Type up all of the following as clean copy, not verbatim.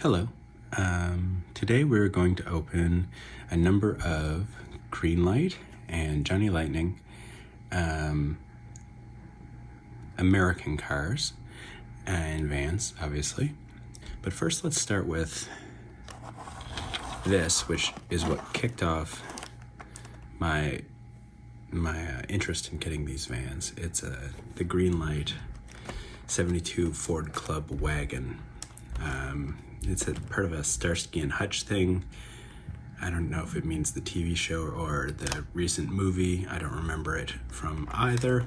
Hello. Today we're going to open a number of Greenlight and Johnny Lightning American cars and vans, obviously. But first let's start with this, which is what kicked off my interest in getting these vans. It's the Greenlight 72 Ford Club wagon. It's a part of a Starsky and Hutch thing. I don't know if it means the TV show or the recent movie. I don't remember it from either.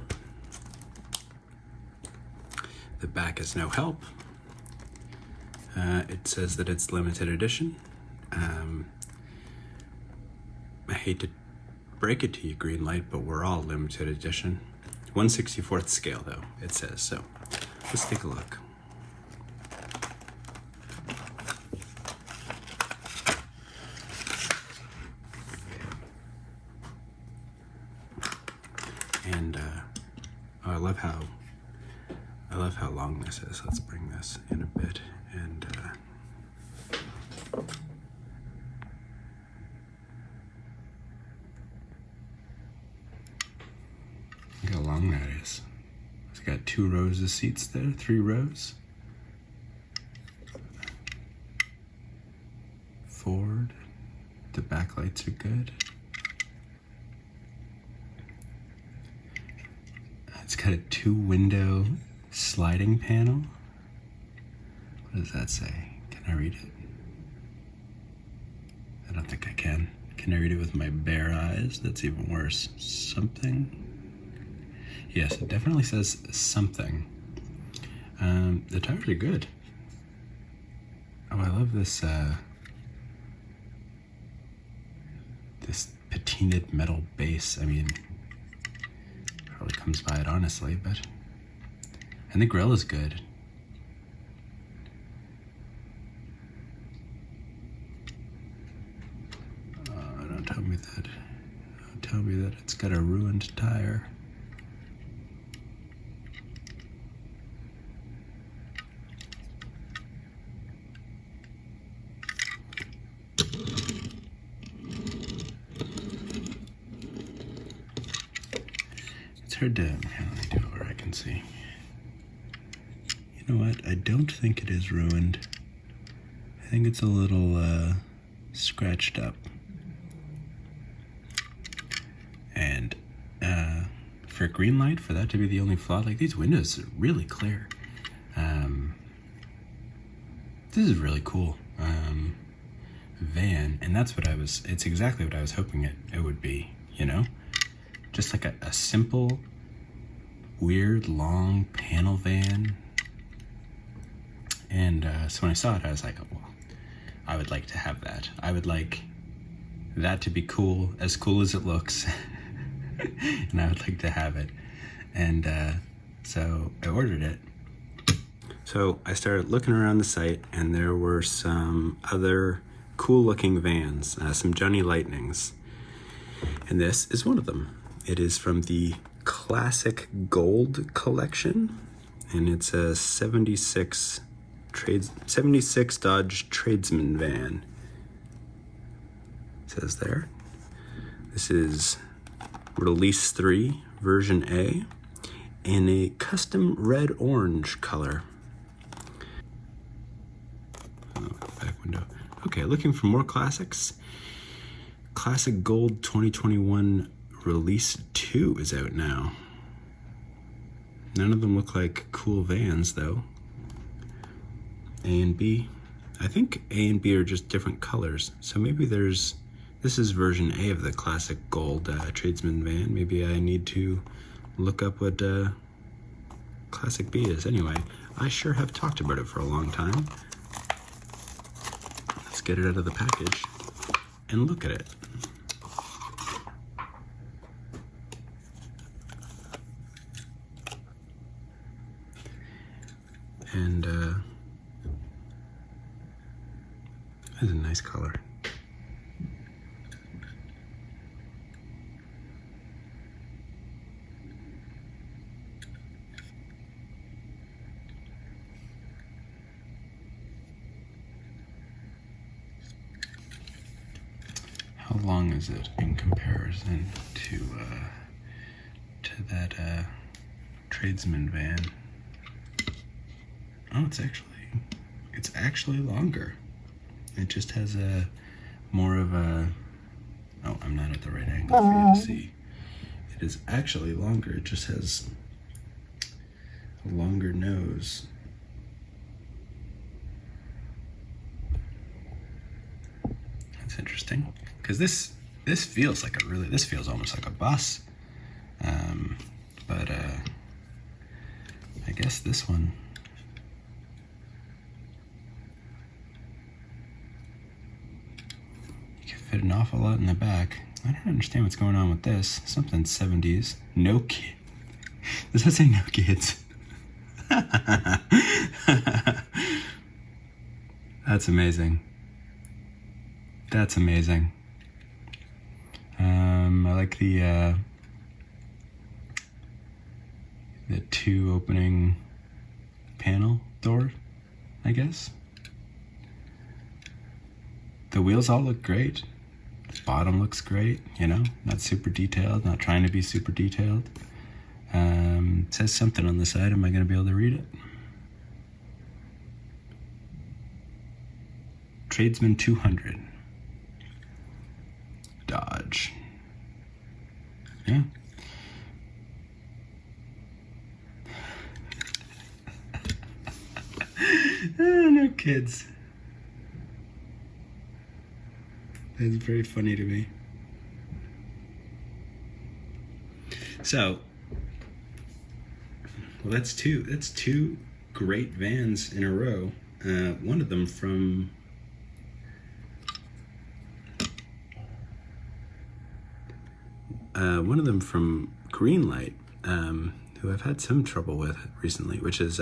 The back is no help. It says that it's limited edition. I hate to break it to you, Greenlight, but we're all limited edition. 1/64th scale, though, it says. So let's take a look. And I love how long this is. Let's bring this in a bit and look how long that is. It's got 2 rows of seats there, 3 rows. Ford. The backlights are good. It's got a 2-window sliding panel. What does that say? Can I read it? I don't think I can. Can I read it with my bare eyes? That's even worse. Something? Yes, it definitely says something. The tires are good. Oh, I love this this patinaed metal base. I mean, probably comes by it honestly, but and the grill is good. Don't tell me that. Don't tell me that it's got a ruined tire. It's hard to really do it where I can see. You know what? I don't think it is ruined. I think it's a little scratched up. And for Greenlight, for that to be the only flaw, like these windows are really clear. This is really cool. Van, and that's what it's exactly what I was hoping it would be, you know? Just like a simple, weird, long panel van. And so when I saw it, I was like, oh, well, I would like to have that. I would like that to be cool as it looks. And I would like to have it. And so I ordered it. So I started looking around the site, and there were some other cool looking vans, some Johnny Lightnings. And this is one of them. It is from the Classic Gold collection, and it's a 76 Dodge Tradesman van. It says there. This is Release 3, version A, in a custom red-orange color. Oh, back window. Okay, looking for more classics. Classic Gold 2021 Release 2 is out now. None of them look like cool vans, though. A and B. I think A and B are just different colors. So maybe this is version A of the Classic Gold Tradesman van. Maybe I need to look up what Classic B is. Anyway, I sure have talked about it for a long time. Let's get it out of the package and look at it. And that's a nice color. long is it in comparison to that tradesman van? Oh, it's actually longer. It just has a more of a, oh, I'm not at the right angle for you to see. It is actually longer. It just has a longer nose. That's interesting, because this feels like this feels almost like a bus. But I guess this one, you can fit an awful lot in the back. I don't understand what's going on with this. Something 70's. No kid. Does that say no kids? That's amazing. That's amazing. I like the two opening panel door, I guess. The wheels all look great. The bottom looks great, you know, not super detailed, not trying to be super detailed. It says something on the side. Am I going to be able to read it? Tradesman 200. Dodge. Yeah. No kids. That's very funny to me. So, well, that's two great vans in a row. One of them from Greenlight, who I've had some trouble with recently, which is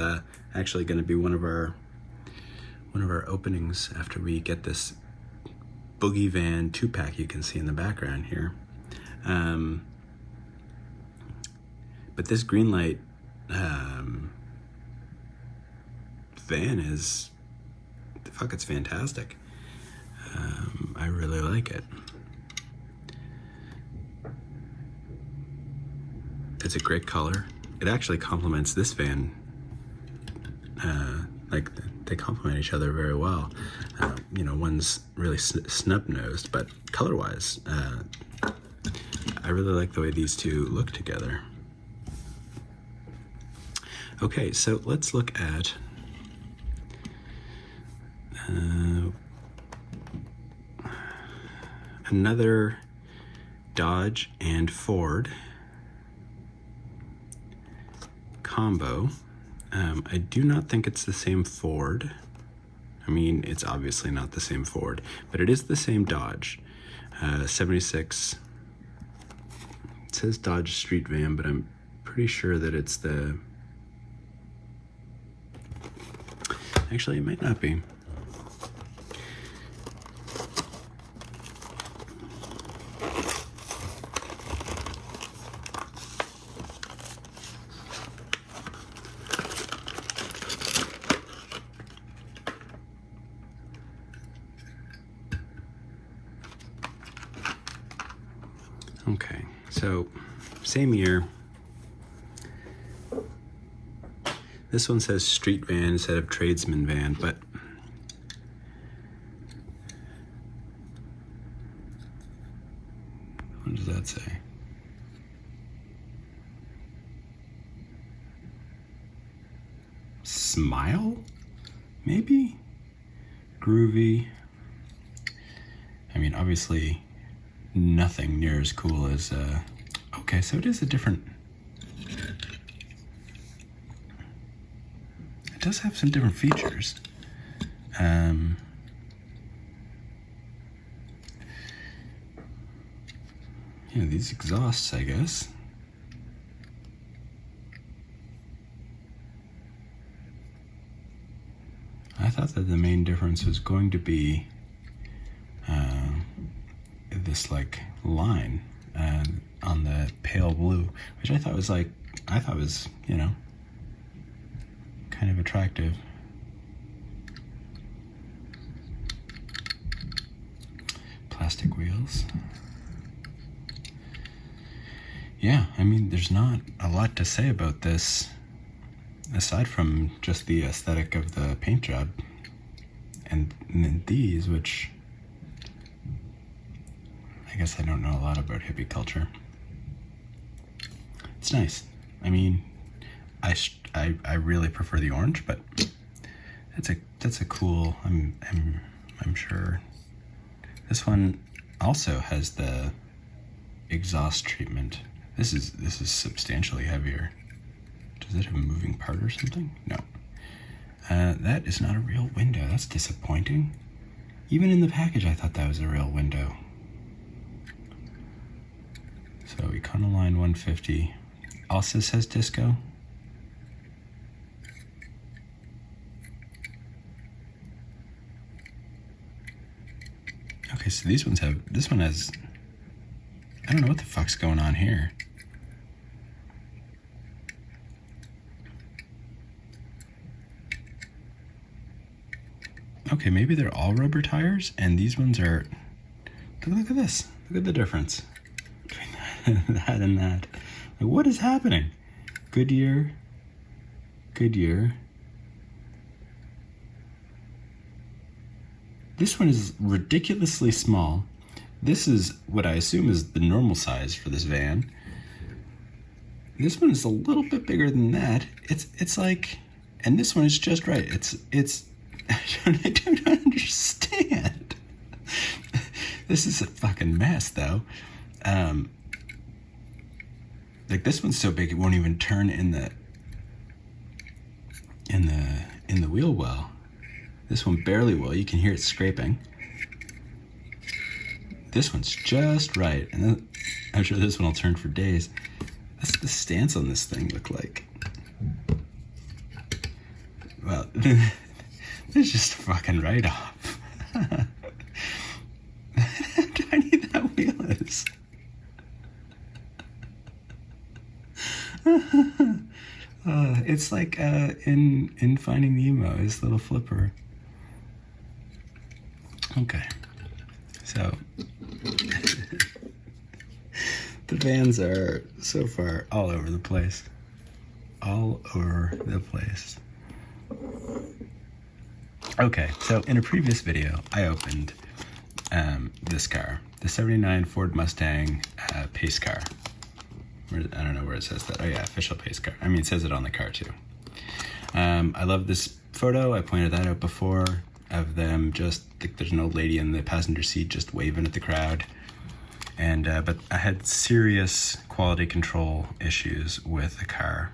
actually going to be one of our openings after we get this Boogie Van 2-pack you can see in the background here. But this Greenlight van is, fuck, it's fantastic. I really like it. It's a great color. It actually complements this van. Like, they complement each other very well. You know, one's really snub-nosed, but color-wise, I really like the way these two look together. Okay, so let's look at another Dodge and Ford combo. I do not think it's the same Ford. I mean, it's obviously not the same Ford, but it is the same Dodge. 76. It says Dodge Street Van, but I'm pretty sure that it's the... Actually, it might not be. Okay, so same year. This one says street van instead of tradesman van, but what does that say? Smile? Maybe? Groovy. I mean, obviously nothing near as cool as, okay, so it is a different, it does have some different features. You know, these exhausts, I guess. I thought that the main difference was going to be this like line on the pale blue, which I thought was you know, kind of attractive. Plastic wheels. Yeah, I mean, there's not a lot to say about this, aside from just the aesthetic of the paint job. And then these, which I guess I don't know a lot about hippie culture. It's nice. I mean, I really prefer the orange, but that's a cool. I'm sure this one also has the exhaust treatment. This is substantially heavier. Does it have a moving part or something? No. That is not a real window. That's disappointing. Even in the package, I thought that was a real window. So Econoline 150 also says disco. Okay, so these ones have, this one has, I don't know what the fuck's going on here. Okay, maybe they're all rubber tires, and these ones are, look at this. Look at the difference between that and that. Like, what is happening? Goodyear. This one is ridiculously small. This is what I assume is the normal size for this van. This one is a little bit bigger than that. It's like, and this one is just right. It's I don't understand. This is a fucking mess, though. Like, this one's so big it won't even turn in the wheel well. This one barely will. You can hear it scraping. This one's just right, and then I'm sure this one will turn for days. What's the stance on this thing look like? Well, it's just a fucking write-off. How tiny that wheel is. It's like in Finding Nemo, his little flipper. Okay, so the vans are so far all over the place. All over the place. Okay, so in a previous video, I opened this car, the 79 Ford Mustang pace car. I don't know where it says that. Oh yeah, official pace car. I mean, it says it on the car too. I love this photo. I pointed that out before of them just, like, there's an old lady in the passenger seat just waving at the crowd. And but I had serious quality control issues with the car.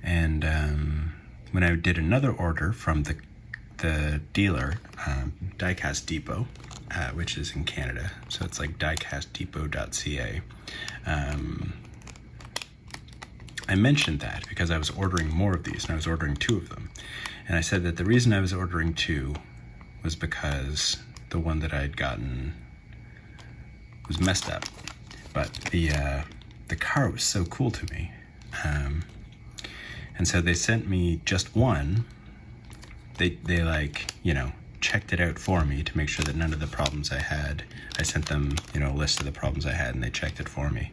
And when I did another order from the dealer, Diecast Depot, which is in Canada, so it's like diecastdepot.ca. I mentioned that because I was ordering more of these, and I was ordering 2 of them. And I said that the reason I was ordering 2 was because the one that I had gotten was messed up. But the car was so cool to me. And so they sent me just one. They like, you know, checked it out for me to make sure that none of the problems I had, I sent them, you know, a list of the problems I had, and they checked it for me.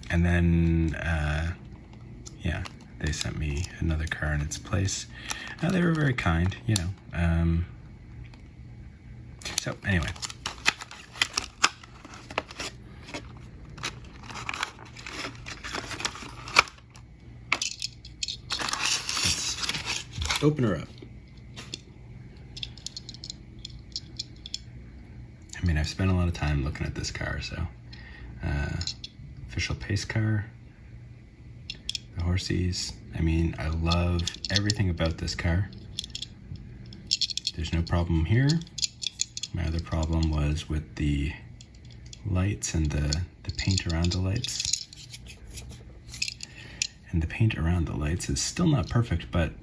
And then, yeah, they sent me another car in its place. They were very kind, you know. So anyway. Let's open her up. I mean, I've spent a lot of time looking at this car, so official pace car, the horsies. I mean, I love everything about this car. There's no problem here. My other problem was with the lights and the paint around the lights. And the paint around the lights is still not perfect, but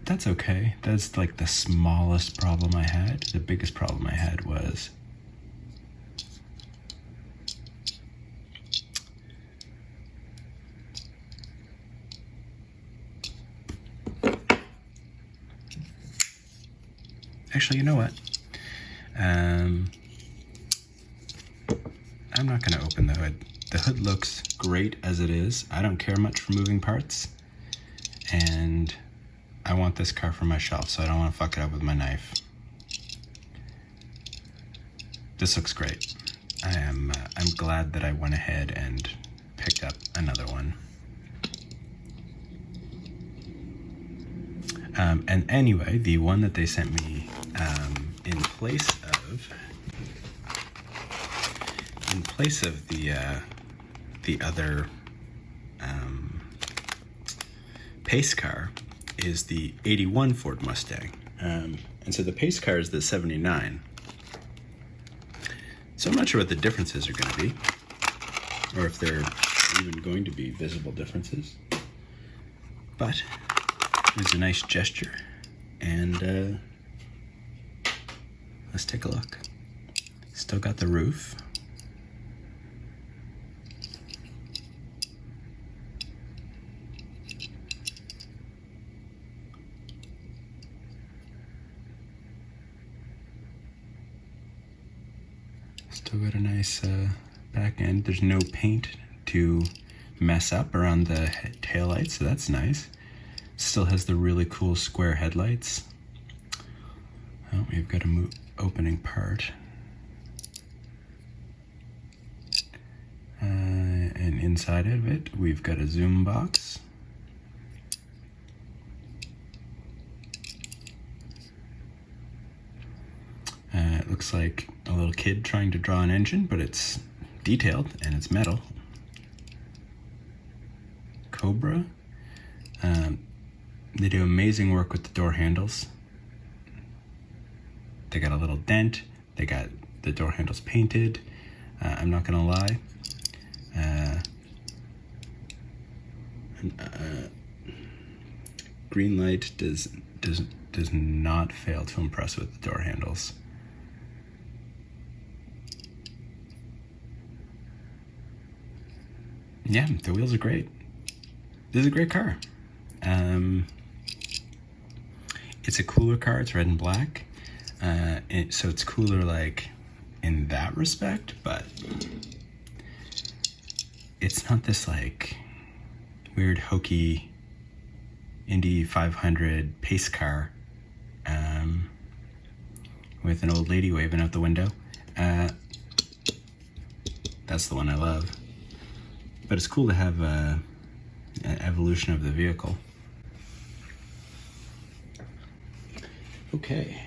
that's okay. That's like the smallest problem I had. The biggest problem I had was Actually, you know what? I'm not going to open the hood. The hood looks great as it is. I don't care much for moving parts. And I want this car for my shelf, so I don't want to fuck it up with my knife. This looks great. I'm glad that I went ahead and picked up another one. And anyway, the one that they sent me in place of the other pace car is the 81 Ford Mustang. And so the pace car is the 79. So I'm not sure what the differences are going to be, or if they're even going to be visible differences. But it was a nice gesture, and let's take a look. Still got the roof. Still got a nice back end. There's no paint to mess up around the taillights, so that's nice. Still has the really cool square headlights. Oh, we've got a opening part. And inside of it, we've got a zoom box. It looks like a little kid trying to draw an engine, but it's detailed and it's metal. Cobra. They do amazing work with the door handles. They got a little dent. They got the door handles painted. I'm not gonna lie. Greenlight does not fail to impress with the door handles. Yeah, the wheels are great. This is a great car. It's a cooler car. It's red and black. So it's cooler like in that respect, but it's not this like weird hokey Indy 500 pace car with an old lady waving out the window. That's the one I love. But it's cool to have an evolution of the vehicle. Okay.